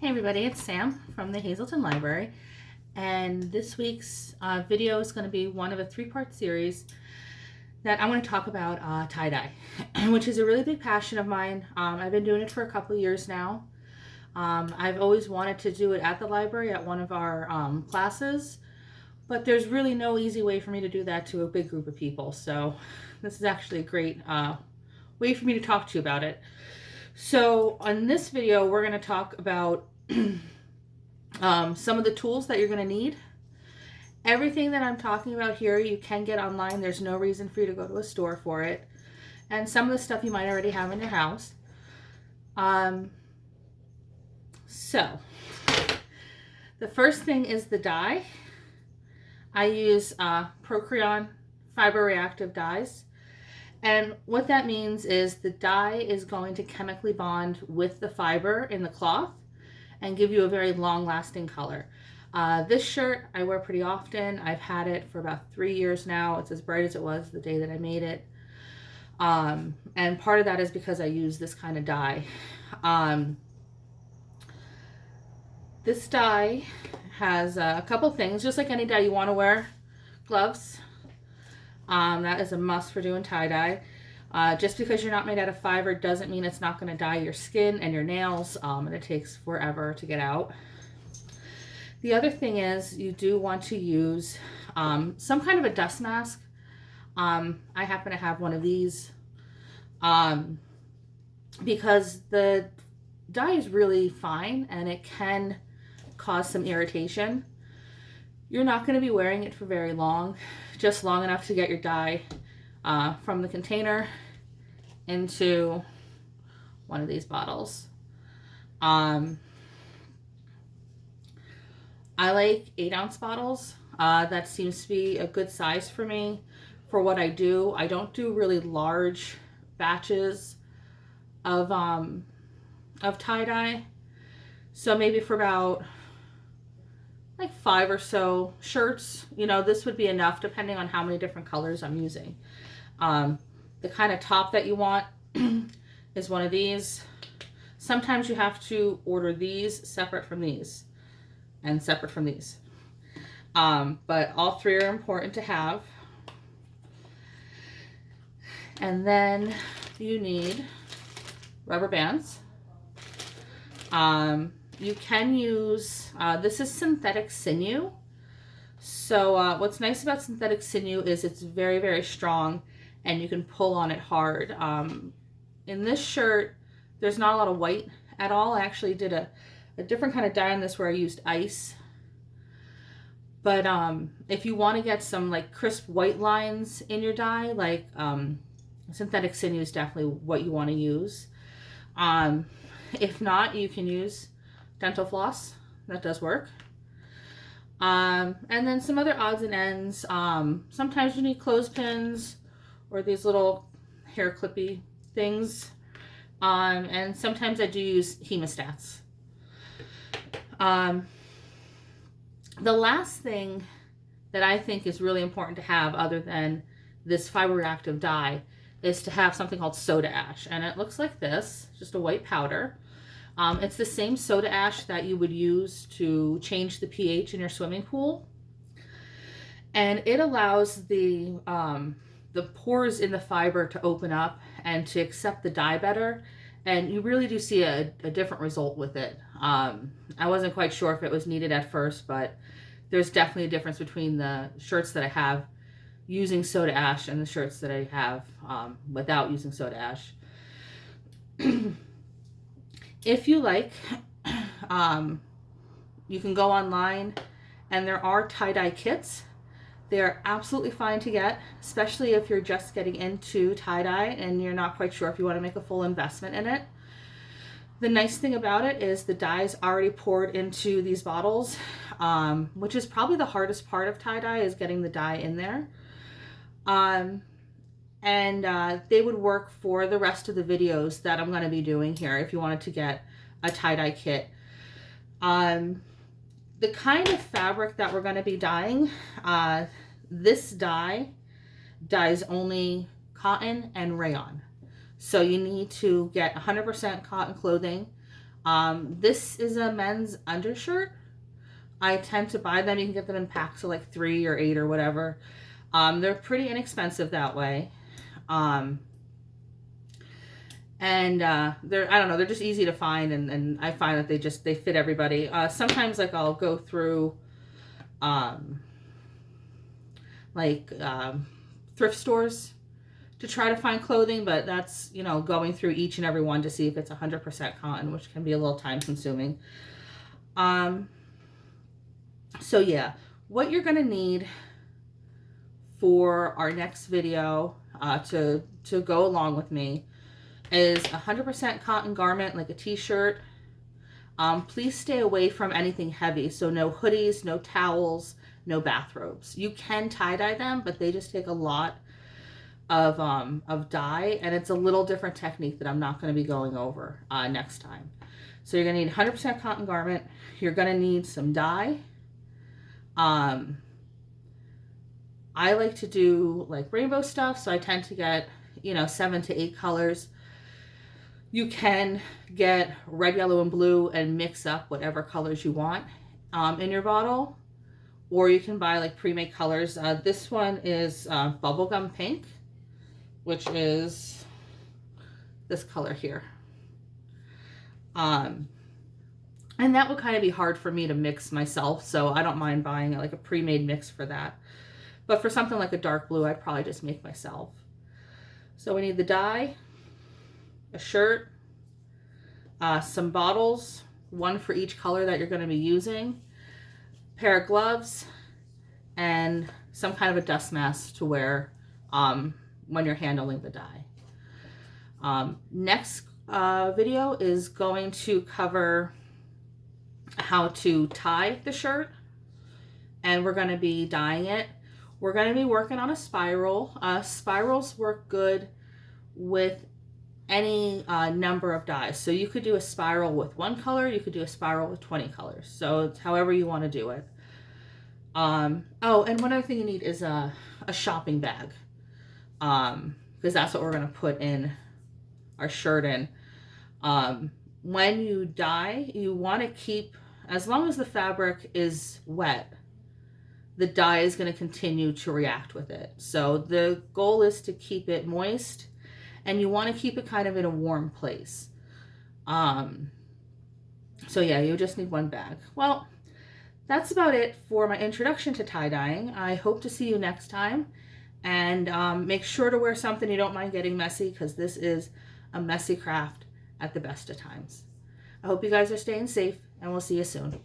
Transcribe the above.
Hey everybody, it's Sam from the Hazelton Library, and this week's video is going to be one of a three-part series that I want to talk about tie-dye, which is a really big passion of mine. I've been doing it for a couple of years now. I've always wanted to do it at the library at one of our classes, but there's really no easy way for me to do that to a big group of people, so this is actually a great way for me to talk to you about it. So on this video, we're going to talk about some of the tools that you're going to need. Everything that I'm talking about here, you can get online. There's no reason for you to go to a store for it. And some of the stuff you might already have in your house. So the first thing is the dye. I use Procreon fiber reactive dyes. And what that means is the dye is going to chemically bond with the fiber in the cloth and give you a very long-lasting color. This shirt I wear pretty often. I've had it for about 3 years now. It's as bright as it was the day that I made it. And part of that is because I use this kind of dye. This dye has a couple things, just like any dye you want to wear. Gloves. That is a must for doing tie-dye. Just because you're not made out of fiber doesn't mean it's not going to dye your skin and your nails, and it takes forever to get out. The other thing is you do want to use some kind of a dust mask. I happen to have one of these because the dye is really fine and it can cause some irritation. You're not going to be wearing it for very long, just long enough to get your dye from the container into one of these bottles. I like 8-ounce bottles. That seems to be a good size for me for what I do. I don't do really large batches of tie-dye. So maybe for about like 5 or so shirts, you know, this would be enough depending on how many different colors I'm using. The kind of top that you want is one of these. Sometimes you have to order these separate from these and separate from these. But all three are important to have. And then you need rubber bands. You can use, this is synthetic sinew. So what's nice about synthetic sinew is it's very, very strong and you can pull on it hard. In this shirt, there's not a lot of white at all. I actually did a different kind of dye on this where I used ice. But if you want to get some like crisp white lines in your dye, like synthetic sinew is definitely what you want to use. If not, you can use dental floss. That does work. And then some other odds and ends. Sometimes you need clothespins or these little hair clippy things. And sometimes I do use hemostats. The last thing that I think is really important to have, other than this fiber reactive dye, is to have something called soda ash. And it looks like this, just a white powder. It's the same soda ash that you would use to change the pH in your swimming pool. And it allows the pores in the fiber to open up and to accept the dye better. And you really do see a different result with it. I wasn't quite sure if it was needed at first, but there's definitely a difference between the shirts that I have using soda ash and the shirts that I have without using soda ash. If you like, you can go online and there are tie-dye kits. They're absolutely fine to get, especially if you're just getting into tie-dye and you're not quite sure if you want to make a full investment in it. The nice thing about it is the dye is already poured into these bottles, which is probably the hardest part of tie-dye, is getting the dye in there. They would work for the rest of the videos that I'm going to be doing here if you wanted to get a tie-dye kit. The kind of fabric that we're going to be dyeing, this dye dyes only cotton and rayon. So you need to get 100% cotton clothing. This is a men's undershirt. I tend to buy them. You can get them in packs of like 3 or 8 or whatever. They're pretty inexpensive that way. And they're, I don't know, they're just easy to find, and I find that they fit everybody. Sometimes like I'll go through thrift stores to try to find clothing, but that's, you know, going through each and every one to see if it's 100% cotton, which can be a little time consuming. So yeah, what you're gonna need for our next video to go along with me is 100% cotton garment, like a t-shirt. Please stay away from anything heavy, so no hoodies, no towels, no bathrobes. You can tie-dye them, but they just take a lot of dye, and it's a little different technique that I'm not going to be going over next time. So you're going to need 100% cotton garment. You're going to need some dye. I like to do like rainbow stuff, so I tend to get, you know, 7 to 8 colors. You can get red, yellow, and blue and mix up whatever colors you want in your bottle. Or you can buy like pre-made colors. This one is bubblegum pink, which is this color here. And that would kind of be hard for me to mix myself, so I don't mind buying like a pre-made mix for that. But for something like a dark blue, I'd probably just make myself. So we need the dye, a shirt, some bottles, one for each color that you're going to be using, pair of gloves, and some kind of a dust mask to wear when you're handling the dye. Next video is going to cover how to tie the shirt, and we're going to be dyeing it. We're going to be working on a spiral. Spirals work good with any number of dyes. So you could do a spiral with 1 color, you could do a spiral with 20 colors. So it's however you want to do it. Oh, and one other thing you need is a shopping bag, because that's what we're going to put in our shirt in. When you dye, you want to keep, as long as the fabric is wet, the dye is going to continue to react with it. So the goal is to keep it moist, and you want to keep it kind of in a warm place. So yeah, you just need 1 bag. Well, that's about it for my introduction to tie-dyeing. I hope to see you next time. And make sure to wear something you don't mind getting messy, because this is a messy craft at the best of times. I hope you guys are staying safe, and we'll see you soon.